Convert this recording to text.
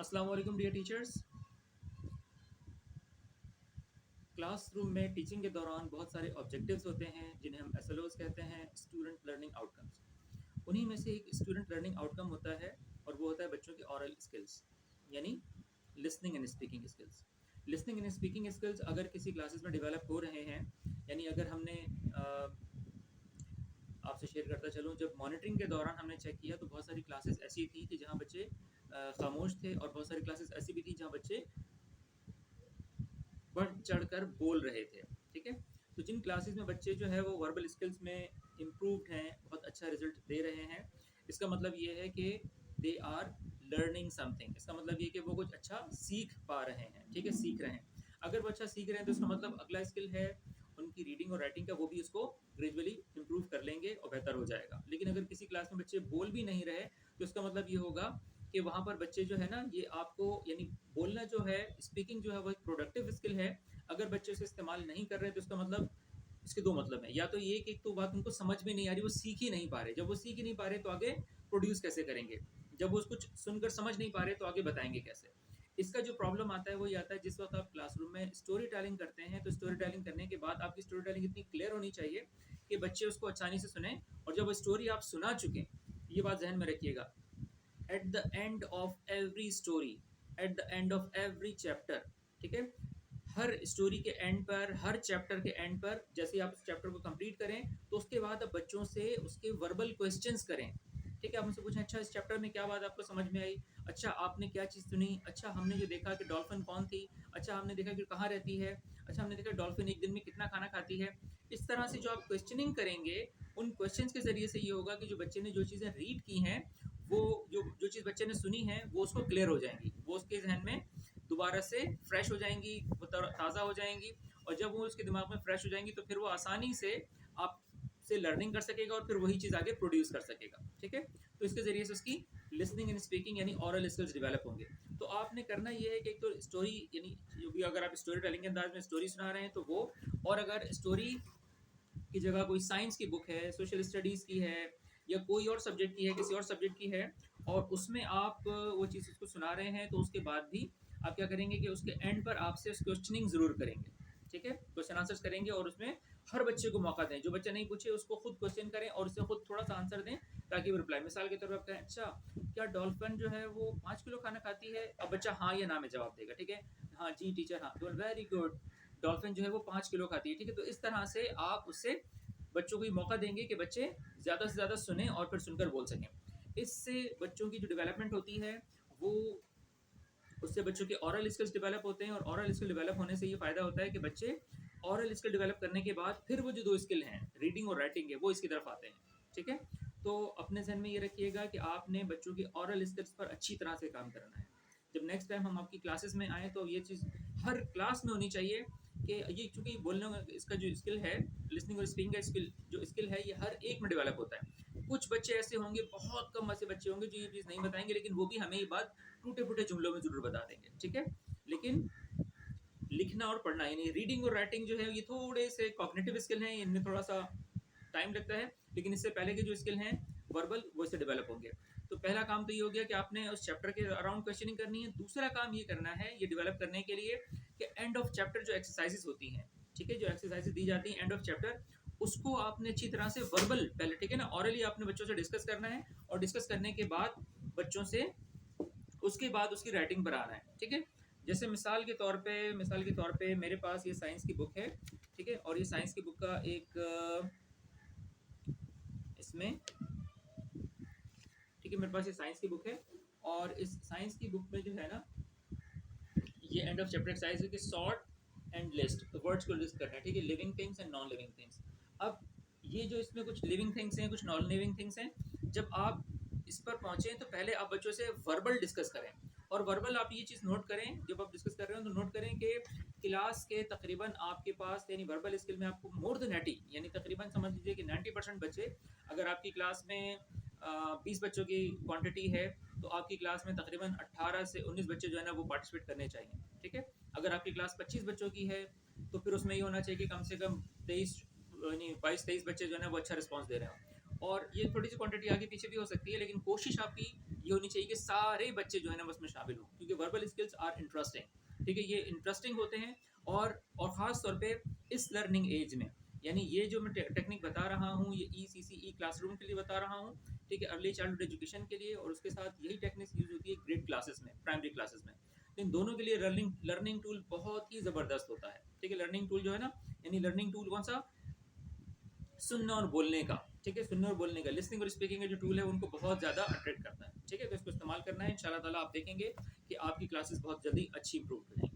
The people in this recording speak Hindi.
अस्सलाम वालेकुम डियर टीचर्स। क्लासरूम में टीचिंग के दौरान बहुत सारे ऑब्जेक्टिव्स होते हैं जिन्हें हम एसएलओज कहते हैं, स्टूडेंट लर्निंग आउटकम्स। उन्हीं में से एक स्टूडेंट लर्निंग आउटकम होता है और वो होता है बच्चों की ऑरल स्किल्स, यानी listening and speaking skills. Listening and speaking skills अगर किसी क्लासेस में डेवलप हो रहे हैं, यानी अगर हमने आपसे शेयर करता चलूँ, जब मॉनिटरिंग के दौरान हमने चेक किया तो बहुत सारी क्लासेस ऐसी थी कि जहाँ बच्चे खामोश थे और बहुत सारी क्लासेस ऐसी भी थी जहाँ बच्चे बढ़ चढ़कर बोल रहे थे। ठीक है, तो जिन क्लासेस में बच्चे जो है वो वर्बल स्किल्स में इम्प्रूव्ड हैं, बहुत अच्छा रिजल्ट दे रहे हैं, इसका मतलब ये है कि दे आर लर्निंग समथिंग। इसका मतलब ये कि वो कुछ अच्छा सीख पा रहे हैं। ठीक है, सीख रहे हैं। अगर वो अच्छा सीख रहे हैं तो इसका मतलब अगला स्किल है उनकी रीडिंग और राइटिंग का, वो भी उसको ग्रेजुअली इम्प्रूव कर लेंगे और बेहतर हो जाएगा। लेकिन अगर किसी क्लास में बच्चे बोल भी नहीं रहे तो इसका मतलब ये होगा कि वहाँ पर बच्चे जो है ना, ये आपको यानी बोलना जो है, स्पीकिंग जो है वो एक प्रोडक्टिव स्किल है। अगर बच्चे उसे इस्तेमाल नहीं कर रहे तो इसका मतलब, इसके दो मतलब हैं। या तो ये कि एक तो बात उनको समझ में नहीं आ रही, वो सीख ही नहीं पा रहे। जब वो सीख ही नहीं पा रहे तो आगे प्रोड्यूस कैसे करेंगे? जब वो कुछ सुनकर समझ नहीं पा रहे तो आगे बताएंगे कैसे? इसका जो प्रॉब्लम आता है वो ये आता है जिस वक्त आप क्लासरूम में स्टोरी टेलिंग करते हैं, तो स्टोरी टेलिंग करने के बाद आपकी स्टोरी टेलिंग इतनी क्लियर होनी चाहिए कि बच्चे उसको आसानी से सुने। और जब वो स्टोरी आप सुना चुके, ये बात जहन में रखिएगा, at the end of every story, at the end of every chapter, ठीक है, हर स्टोरी के एंड पर, हर चैप्टर के एंड पर, जैसे आप उस चैप्टर को कंप्लीट करें तो उसके बाद आप बच्चों से उसके वर्बल क्वेश्चंस करें। ठीक है, आप उनसे पूछें, अच्छा इस चैप्टर में क्या बात आपको समझ में आई? अच्छा आपने क्या चीज़ सुनी? अच्छा हमने जो देखा कि डॉल्फिन कौन थी? अच्छा हमने देखा कि कहाँ रहती है? अच्छा हमने देखा डॉल्फिन एक दिन में कितना खाना खाती है? इस तरह से जो आप क्वेश्चनिंग करेंगे, उन क्वेश्चंस के ज़रिए से ये होगा कि जो बच्चे ने जो चीज़ें रीड की हैं, वो जो जो चीज़ बच्चे ने सुनी है वो उसको क्लियर हो जाएंगी, वो उसके जहन में दोबारा से फ्रेश हो जाएंगी, वो ताज़ा हो जाएंगी। और जब वो उसके दिमाग में फ्रेश हो जाएंगी तो फिर वो आसानी से आप से लर्निंग कर सकेगा और फिर वही चीज़ आगे प्रोड्यूस कर सकेगा। ठीक है, तो इसके ज़रिए से उसकी लिसनिंग एंड स्पीकिंग यानी ऑरल स्किल्स डेवलप होंगे। तो आपने करना ये है कि एक तो स्टोरी, यानी जो भी अगर आप स्टोरी टेलिंग के अंदाज में स्टोरी सुना रहे हैं तो वो, और अगर स्टोरी की जगह कोई साइंस की बुक है, सोशल स्टडीज़ की है, या कोई और सब्जेक्ट की है, किसी और सब्जेक्ट की है, और उसमें आप वो चीज़ उसको सुना रहे हैं, तो उसके बाद भी आप क्या करेंगे कि उसके एंड पर आपसे क्वेश्चनिंग ज़रूर करेंगे। ठीक है, क्वेश्चन आंसर्स करेंगे और उसमें हर बच्चे को मौका दें। जो बच्चा नहीं पूछे उसको खुद क्वेश्चन करें और उससे खुद थोड़ा सा आंसर दें ताकि वो रिप्लाई, मिसाल के तौर पर आप कहें, अच्छा क्या डॉल्फिन जो है वो 5 किलो खाना खाती है? अब बच्चा हाँ या ना में जवाब देगा। ठीक है, हाँ जी टीचर, हाँ, वेरी गुड, डॉल्फिन जो है वो 5 किलो खाती है। ठीक है, तो इस तरह से आप उससे बच्चों को ये मौका देंगे कि बच्चे ज़्यादा से ज़्यादा सुने और फिर सुनकर बोल सकें। इससे बच्चों की जो डेवलपमेंट होती है वो, उससे बच्चों के ऑरल स्किल्स डेवलप होते हैं, और ऑरल स्किल डेवलप होने से ये फ़ायदा होता है कि बच्चे ऑरल स्किल डेवलप करने के बाद फिर वो जो दो स्किल हैं, रीडिंग और राइटिंग है, वो इसकी तरफ आते हैं। ठीक है, तो अपने जहन में ये रखिएगा कि आपने बच्चों की ऑरल स्किल्स पर अच्छी तरह से काम करना है। जब नेक्स्ट टाइम हम आपकी क्लासेस में आएँ तो ये चीज़ हर क्लास में होनी चाहिए कि ये, चूँकि बोलने का इसका जो स्किल है, लिसनिंग और स्पीकिंग का स्किल जो स्किल है, ये हर एक में डेवलप होता है। कुछ बच्चे ऐसे होंगे, बहुत कम ऐसे बच्चे होंगे जो ये चीज़ नहीं बताएँगे, लेकिन वो भी हमें ये बात टूटे-फूटे जुमलों में ज़रूर बता देंगे। ठीक है? लेकिन लिखना और पढ़ना, यानी रीडिंग और राइटिंग जो है, ये थोड़े से कॉग्निटिव स्किल हैं, इनमें थोड़ा-सा टाइम लगता है, लेकिन इससे पहले के जो स्किल हैं वर्बल, वो इससे डेवलप होंगे। तो पहला काम तो ये हो गया कि आपने उस चैप्टर के अराउंड क्वेश्चनिंग करनी है। दूसरा काम ये करना है, ये डेवलप करने के लिए, कि एंड ऑफ चैप्टर जो एक्सरसाइजेस होती हैं, ठीक है, जो एक्सरसाइजेस दी जाती हैं एंड ऑफ चैप्टर, उसको आपने अच्छी तरह से वर्बल पहले, ठीक है ना, ऑरली आपने बच्चों से डिस्कस करना है, और डिस्कस करने के बाद बच्चों से उसके बाद उसकी राइटिंग पर आना है। ठीक है, जैसे मिसाल के तौर पे मेरे पास ये साइंस की बुक है। ठीक है, और ये साइंस की बुक का एक इसमें, ठीक है, मेरे पास ये साइंस की बुक है, और इस साइंस की बुक में जो है ना, ये एंड ऑफ चैप्टर एक्सरसाइज है कि सॉर्ट एंड लिस्ट वर्ड्स को लिस्ट करना है। ठीक है, living things and non living things. अब ये जो इसमें कुछ लिविंग थिंग्स हैं, कुछ नॉन लिविंग थिंग्स हैं, जब आप इस पर पहुंचे तो पहले आप बच्चों से वर्बल डिस्कस करें। और वर्बल आप ये चीज़ नोट करें, जब आप डिस्कस कर रहे हो तो नोट करें कि क्लास के तकरीबन आपके पास, यानी वर्बल स्किल में आपको मोर देन 80, यानी तकरीबन समझ लीजिए कि 90% बच्चे, अगर आपकी क्लास में 20 बच्चों की क्वांटिटी है तो आपकी क्लास में तकरीबन 18 से 19 बच्चे जो है ना वो पार्टिसिपेट करने चाहिए। ठीक है, अगर आपकी क्लास 25 बच्चों की है तो फिर उसमें ये होना चाहिए कि कम से कम 23, यानी 22-23 बच्चे जो है ना वो अच्छा रिस्पॉन्स दे रहे हो। और ये थोड़ी सी क्वांटिटी आगे पीछे भी हो सकती है, लेकिन कोशिश आपकी ये होनी चाहिए कि सारे बच्चे जो है ना उसमें शामिल हों, क्योंकि वर्बल स्किल्स आर इंटरेस्टिंग, ठीक है, ये इंटरेस्टिंग होते हैं। और ख़ास तौर पे इस लर्निंग एज में, यानी ये जो मैं टेक्निक बता रहा हूँ ये ई क्लासरूम के लिए बता रहा हूँ, ठीक है, अर्ली चाइल्डहुड एजुकेशन के लिए, और उसके साथ यही टेक्निक्स यूज होती है ग्रेड क्लासेस में, प्राइमरी क्लासेस में। इन दोनों के लिए लर्निंग टूल बहुत ही ज़बरदस्त होता है, ठीक है। लर्निंग टूल जो है ना, यानी लर्निंग टूल कौन सा, सुनना और बोलने का, ठीक है, सुनने और बोलने का, लिसनिंग और स्पीकिंग का जो टूल है उनको बहुत ज़्यादा अट्रैक्ट करता है, ठीक है। तो इसको इस्तेमाल करना है, इंशाल्लाह ताला आप देखेंगे कि आपकी क्लासेस बहुत जल्दी अच्छी इंप्रूव हो जाएंगी।